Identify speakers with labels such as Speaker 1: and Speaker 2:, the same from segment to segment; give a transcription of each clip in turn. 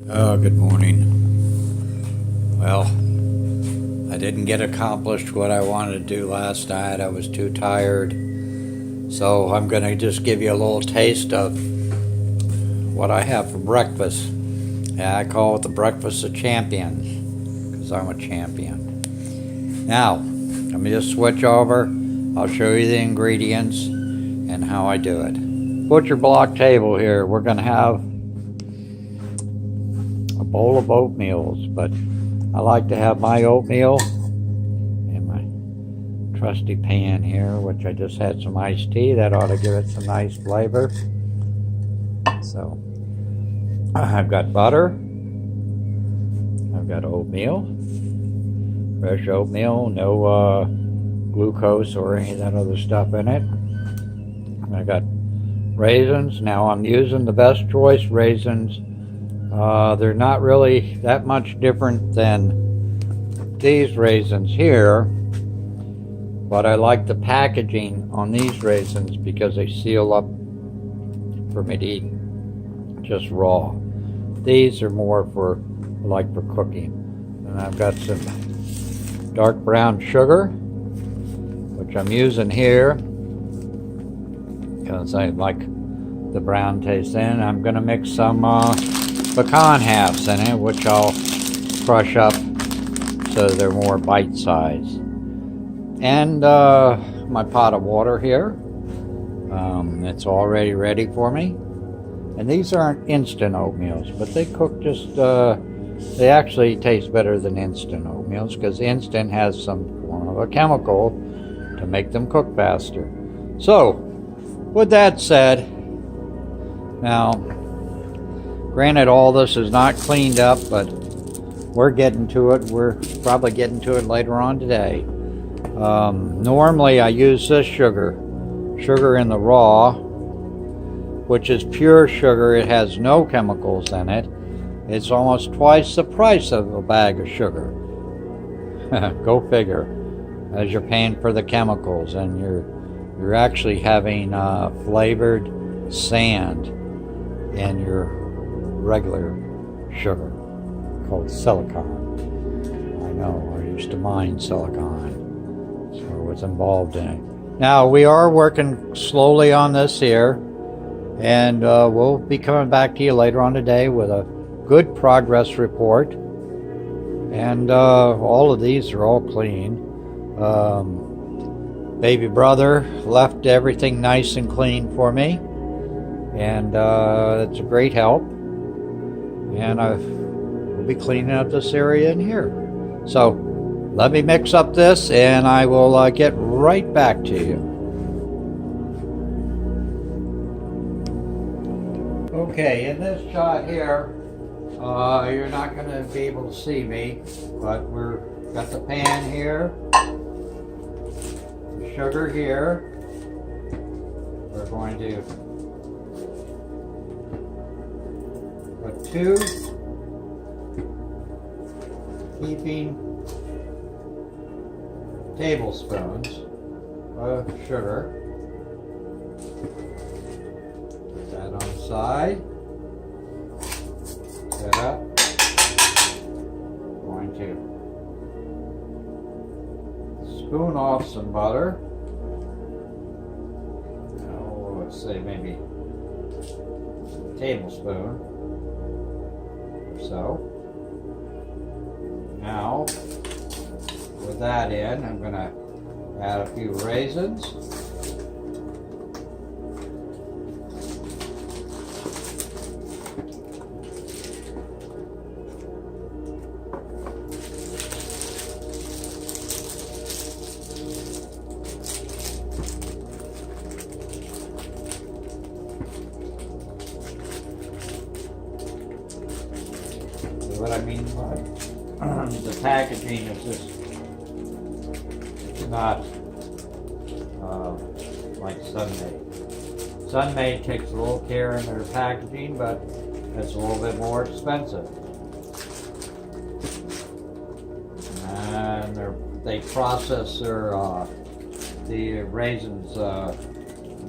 Speaker 1: Oh, good morning. Well, I didn't get accomplished what I wanted to do last night. I was too tired. So I'm going to just give you a little taste of what I have for breakfast. Yeah, I call it the breakfast of champions because I'm a champion. Now, let me just switch over. I'll show you the ingredients and how I do it. Butcher block table here. We're going to have a bowl of oatmeals, but I like to have my oatmeal in my trusty pan here, which I just had some iced tea. That ought to give it some nice flavor. So I've got butter, I've got oatmeal, fresh oatmeal, no glucose or any of that other stuff in it. I got raisins. Now I'm using the Best Choice raisins. They're not really that much different than these raisins here, but I like the packaging on these raisins because they seal up for me to eat just raw. These are more for for cooking. And I've got some dark brown sugar, which I'm using here because I like the brown taste in. I'm going to mix some pecan halves in it, which I'll crush up so they're more bite-sized. And my pot of water here. It's already ready for me. And these aren't instant oatmeals, but they cook just, they actually taste better than instant oatmeals because instant has some form of a chemical to make them cook faster. So, with that said, now, granted, all this is not cleaned up, but we're getting to it. We're probably getting to it later on today. Normally, I use this sugar in the raw, which is pure sugar. It has no chemicals in it. It's almost twice the price of a bag of sugar. Go figure. As you're paying for the chemicals, and you're actually having flavored sand in your regular sugar called silicon. I know, I used to mine silicon, so I was involved in it. Now, we are working slowly on this here, and we'll be coming back to you later on today with a good progress report. And all of these are all clean. Baby brother left everything nice and clean for me, and it's a great help. And we'll be cleaning up this area in here. So let me mix up this, and I will get right back to you. Okay, in this shot here, you're not going to be able to see me, but we've got the pan here, the sugar here. We're going to put 2 heaping tablespoons of sugar. Put that on the side. Set up. Going to spoon off some butter. Oh, let's say maybe a tablespoon or so. Now, with that in, I'm going to add a few raisins. What I mean by the packaging is just, it's not like Sunmade. Sunmade takes a little care in their packaging, but it's a little bit more expensive. And they process the raisins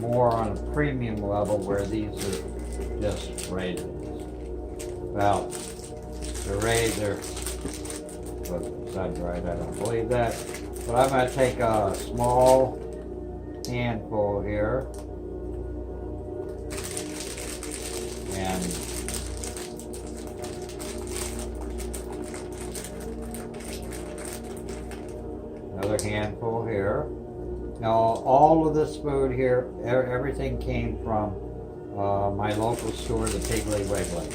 Speaker 1: more on a premium level, where these are just raisins. Well, the razor wasn't set right, I don't believe that. But I'm going to take a small handful here and another handful here. Now all of this food here, everything came from my local store, the Piggly Wiggly.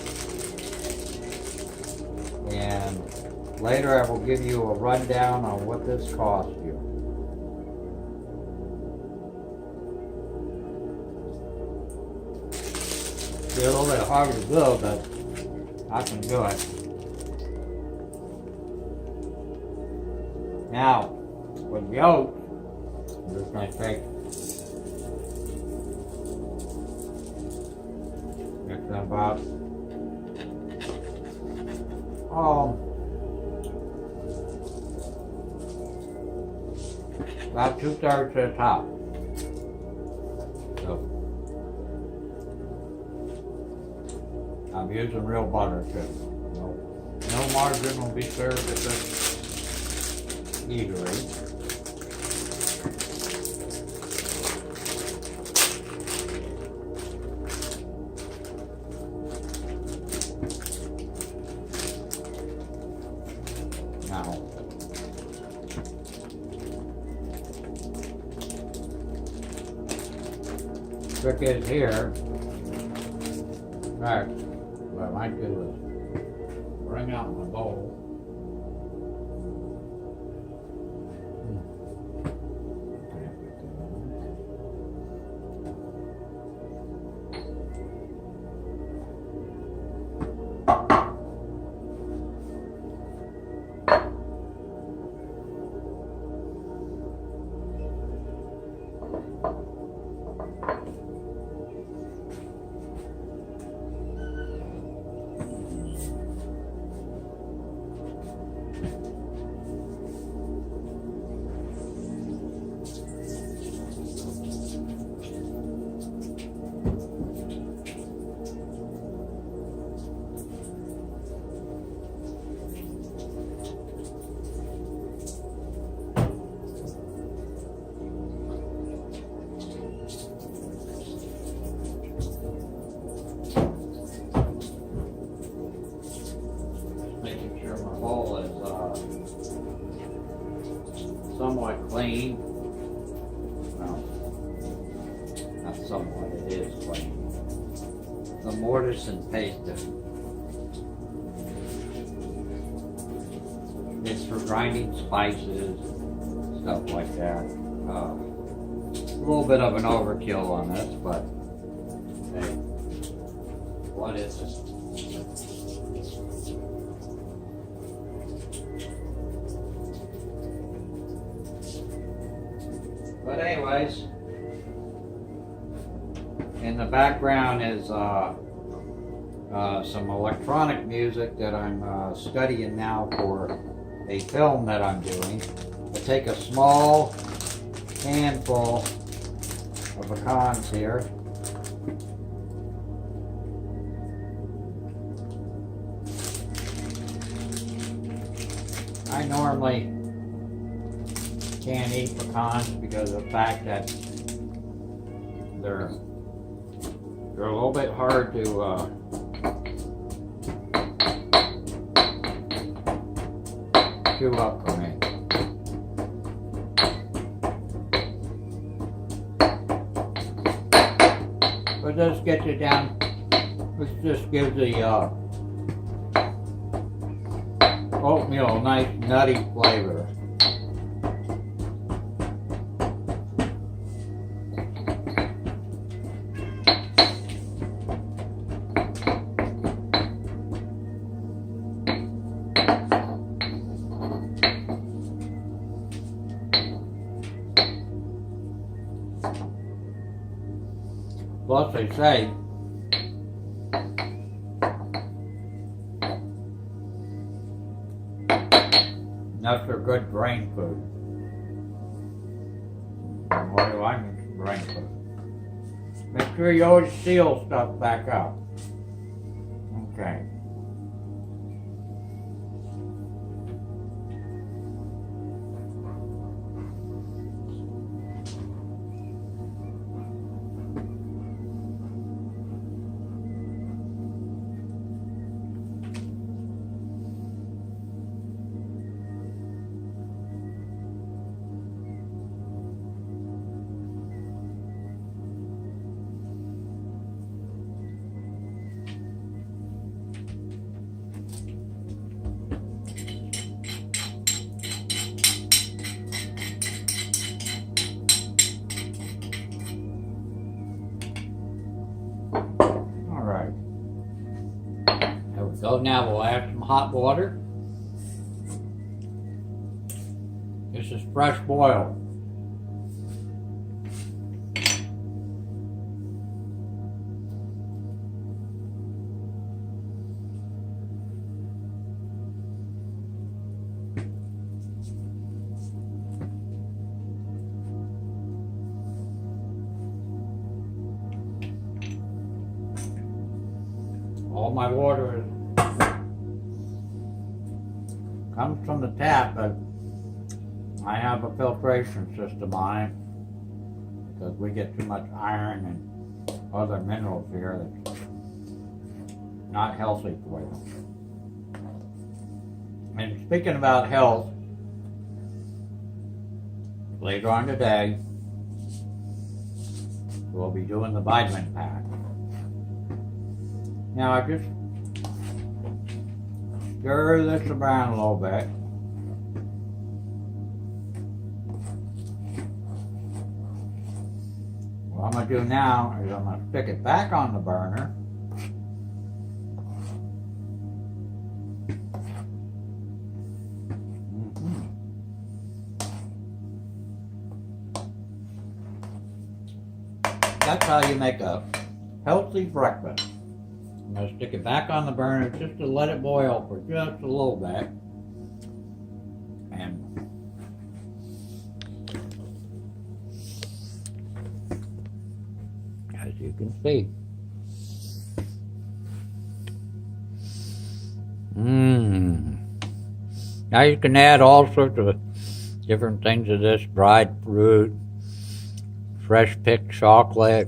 Speaker 1: And later I will give you a rundown on what this cost you. It's a little bit hard to do, but I can do it. Now, with the oats, I'm just going to take about 2/3 to the top. So I'm using real butter too. No margarine will be served at this eatery. Now, trick is here. Right, what I might do is bring out my bowl. Somewhat clean. Well, not somewhat, it is clean. The mortise and pestle. It's for grinding spices, stuff like that. A little bit of an overkill on this, but hey, what is it? But anyways, in the background is some electronic music that I'm studying now for a film that I'm doing. I take a small handful of pecans here. I normally can't eat pecans because of the fact that they're a little bit hard to chew up for me. But this gets you down. This just gives the oatmeal a nice nutty flavor. Plus, they say nuts are good brain food. What do I mean brain food? Make sure you always seal stuff back up. Okay. So now we'll add some hot water. This is fresh boiled. All my water comes from the tap, but I have a filtration system on it because we get too much iron and other minerals here that's not healthy for you. And speaking about health, later on today, we'll be doing the vitamin pack. Now I just stir this around a little bit. What I'm going to do now is I'm going to stick it back on the burner. That's how you make a healthy breakfast. I'm going to stick it back on the burner just to let it boil for just a little bit. And as you can see, now you can add all sorts of different things to this: dried fruit, fresh picked chocolate.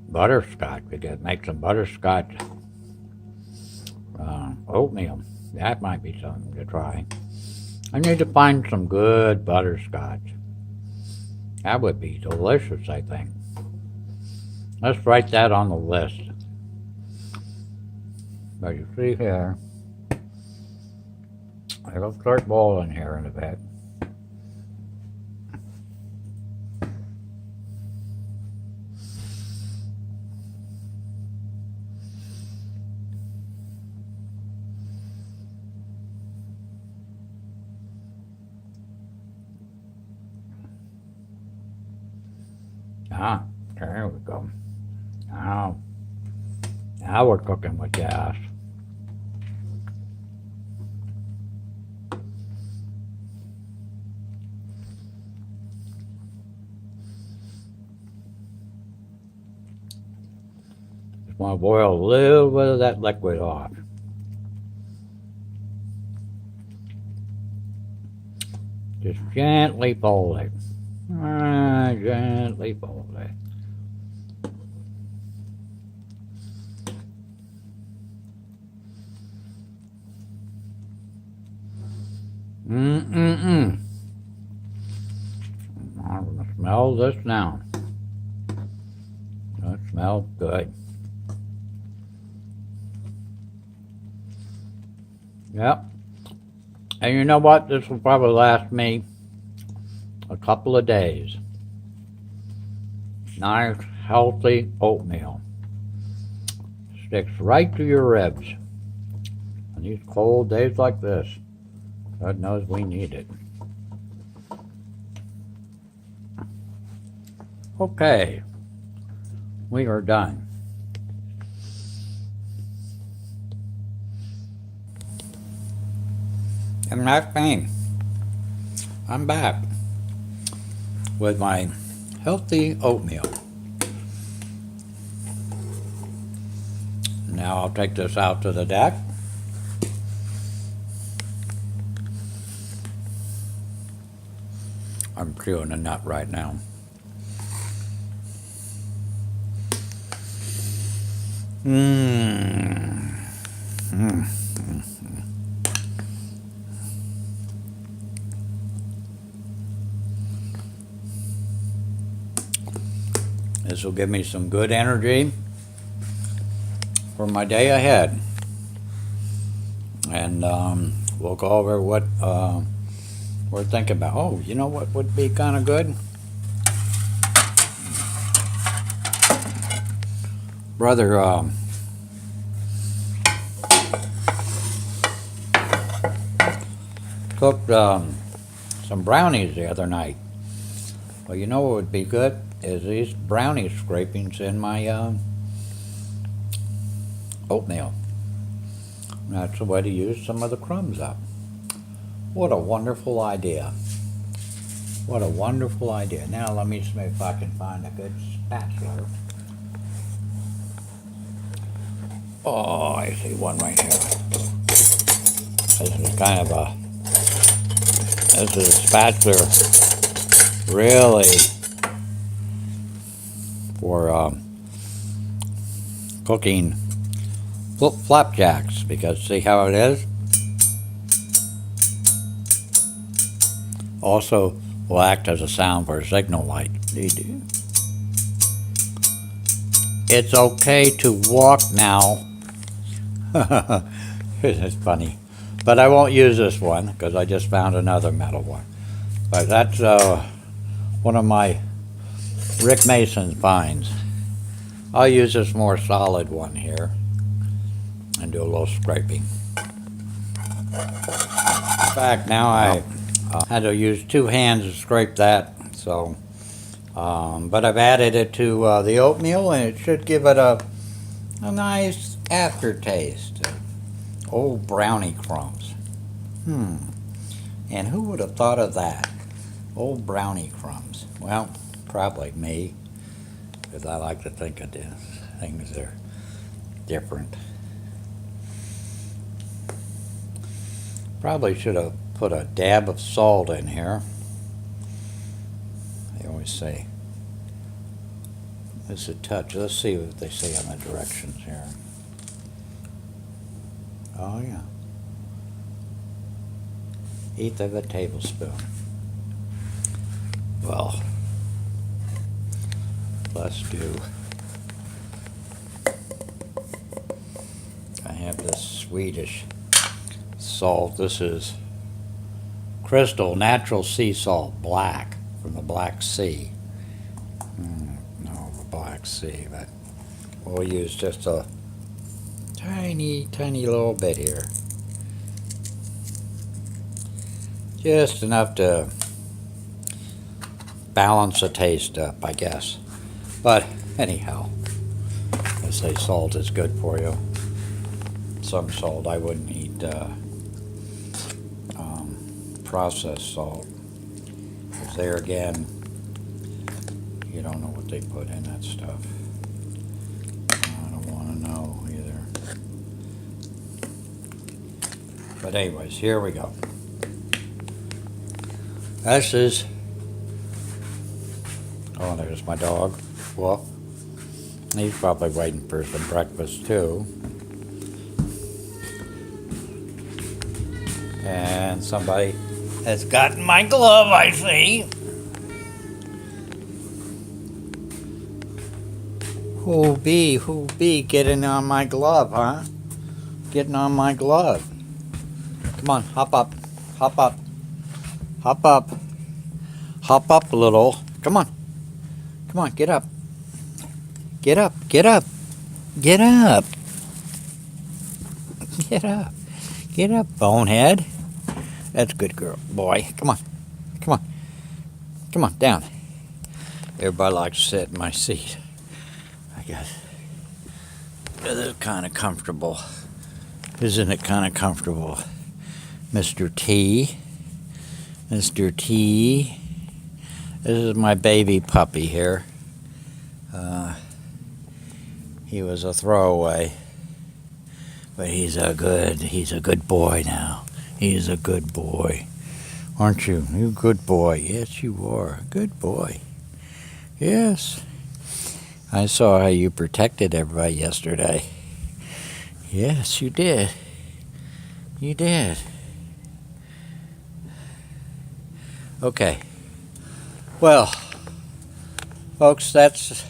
Speaker 1: Butterscotch. We could make some butterscotch oatmeal. That might be something to try. I need to find some good butterscotch. That would be delicious, I think. Let's write that on the list. But you see here, it'll start boiling here in a bit. Ah, there we go. Now we're cooking with gas. Just want to boil a little bit of that liquid off. Just gently fold it. Gently fold it. I'm gonna smell this now. That smells good. Yep. And you know what? This will probably last me a couple of days. Nice, healthy oatmeal. Sticks right to your ribs. On these cold days like this, God knows we need it. Okay, we are done. And that's me. I'm back with my healthy oatmeal. Now I'll take this out to the deck. I'm chewing a nut right now. This will give me some good energy for my day ahead. And we'll go over what we're thinking about. Oh, you know what would be kind of good? brother cooked some brownies the other night. Well, you know what would be good is these brownie scrapings in my oatmeal. That's a way to use some of the crumbs up. What a wonderful idea. What a wonderful idea. Now let me see if I can find a good spatula. Oh, I see one right here. This is kind of a, this is a spatula really for cooking flapjacks, because see how it is? Also will act as a sound for a signal light. It's okay to walk now. It's funny. But I won't use this one because I just found another metal one. But that's one of my Rick Mason's finds. I'll use this more solid one here and do a little scraping. In fact, now I had to use 2 hands to scrape that, so but I've added it to the oatmeal, and it should give it a nice aftertaste. Old brownie crumbs. And who would have thought of that? Old brownie crumbs. Well, probably me, because I like to think of this. Things are different. Probably should have put a dab of salt in here. They always say it's a touch. Let's see what they say on the directions here. Oh yeah. 1/8 of a tablespoon. Well, let's do. I have this Swedish salt. This is crystal natural sea salt, black, from the Black Sea. No, the Black Sea, but we'll use just a tiny little bit here. Just enough to balance the taste up, I guess. But anyhow, I say salt is good for you. Some salt, I wouldn't eat processed salt, because there again, you don't know what they put in that stuff. I don't want to know either. But anyways, here we go. This is, oh, there's my dog. Well, he's probably waiting for some breakfast too. And somebody has gotten my glove, I see. Who be getting on my glove, huh? Getting on my glove. Come on, hop up, hop up, hop up, hop up a little. Come on, come on, get up, get up, get up, get up, get up, get up, bonehead. That's a good girl, boy. Come on, come on, come on, down. Everybody likes to sit in my seat, I guess. This is kind of comfortable. Isn't it kind of comfortable? Mr. T. Mr. T. This is my baby puppy here. He was a throwaway, but he's a good boy now. He's a good boy. Aren't you? You a good boy. Yes, you are. Good boy. Yes. I saw how you protected everybody yesterday. Yes, you did. You did. Okay. Well, folks, that's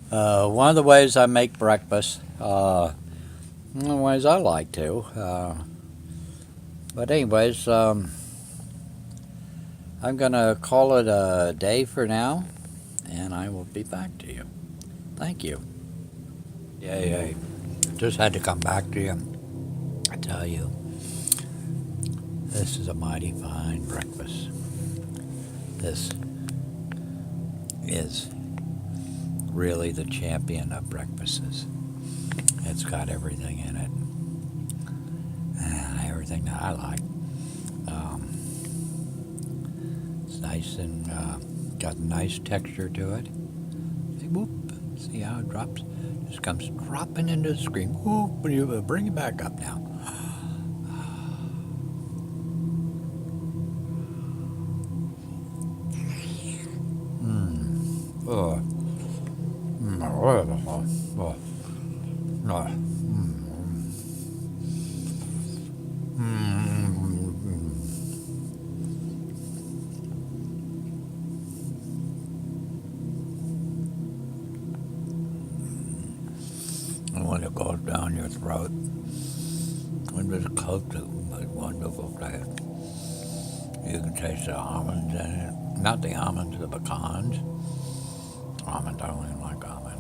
Speaker 1: one of the ways I make breakfast. One of the ways I like to. But anyways, I'm going to call it a day for now, and I will be back to you. Thank you. Yeah. Just had to come back to you. I tell you, this is a mighty fine breakfast. This is really the champion of breakfasts. It's got everything in it, everything that I like. It's nice and got a nice texture to it. See, whoop! See how it drops? Just comes dropping into the screen. Whoop! You bring it back up now. Oh. And when it goes down your throat, when it's coated with wonderful taste, you can taste the almonds in it. Not the almonds, the pecans. Almonds, I don't even like almonds.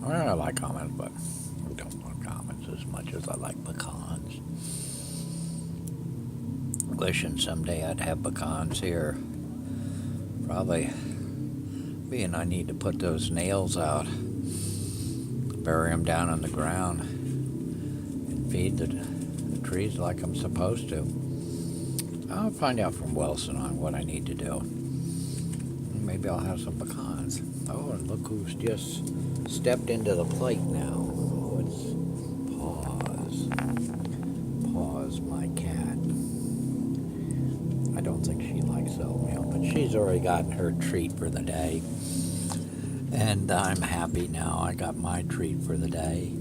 Speaker 1: Well, I like almonds, but I don't like almonds as much as I like pecans. Wishing someday I'd have pecans here. Probably being I need to put those nails out, bury them down on the ground, and feed the trees like I'm supposed to. I'll find out from Wilson on what I need to do. Maybe I'll have some pecans. Oh, and look who's just stepped into the plate now. Oh, it's Paws. Paws, my cat. I don't think she likes oatmeal, but she's already gotten her treat for the day. And I'm happy now. I got my treat for the day.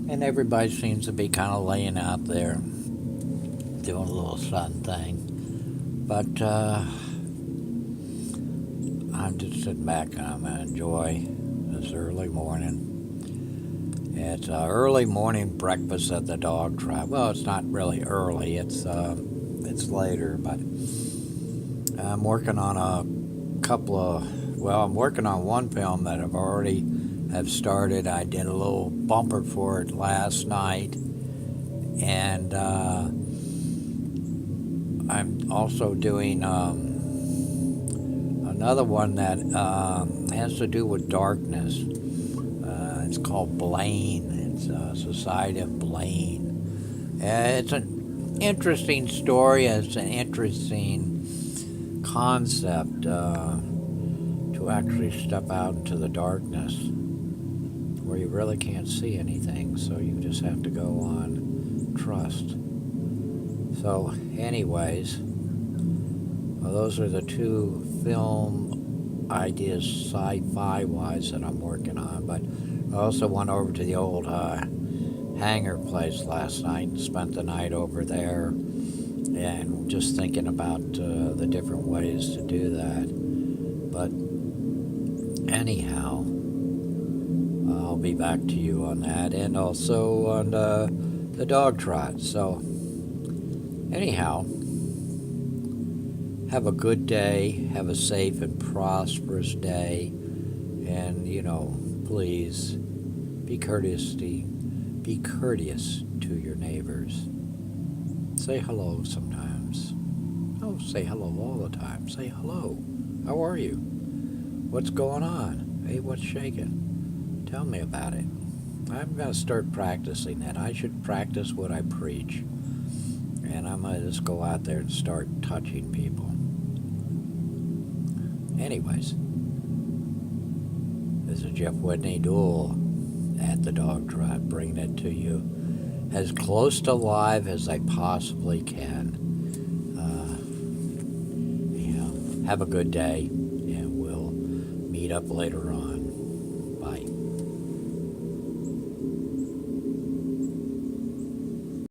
Speaker 1: And everybody seems to be kind of laying out there, doing a little sun thing. But I'm just sitting back and I'm going to enjoy this early morning. It's an early morning breakfast at the Dogtrot. Well, it's not really early. It's later, but I'm working on a couple of. Well, I'm working on one film that I've already have started. I did a little bumper for it last night, and I'm also doing another one that has to do with darkness. It's called Blaine. It's Society of Blaine. It's an interesting story. It's an interesting concept to actually step out into the darkness where you really can't see anything. So you just have to go on trust. So, anyways, well, those are the two film ideas, sci-fi wise, that I'm working on. But I also went over to the old hangar place last night and spent the night over there, and just thinking about the different ways to do that. But anyhow, I'll be back to you on that, and also on the Dogtrot. So anyhow, have a good day, have a safe and prosperous day, and please be courteous to your neighbors. Say hello sometimes. Oh, say hello all the time. Say hello. How are you? What's going on? Hey, what's shaking? Tell me about it. I'm going to start practicing that. I should practice what I preach. And I'm going to just go out there and start touching people. Anyways, this is Jeff Whitney Duell at the Dogtrot, bringing it to you as close to live as I possibly can. Have a good day, and we'll meet up later on. Bye.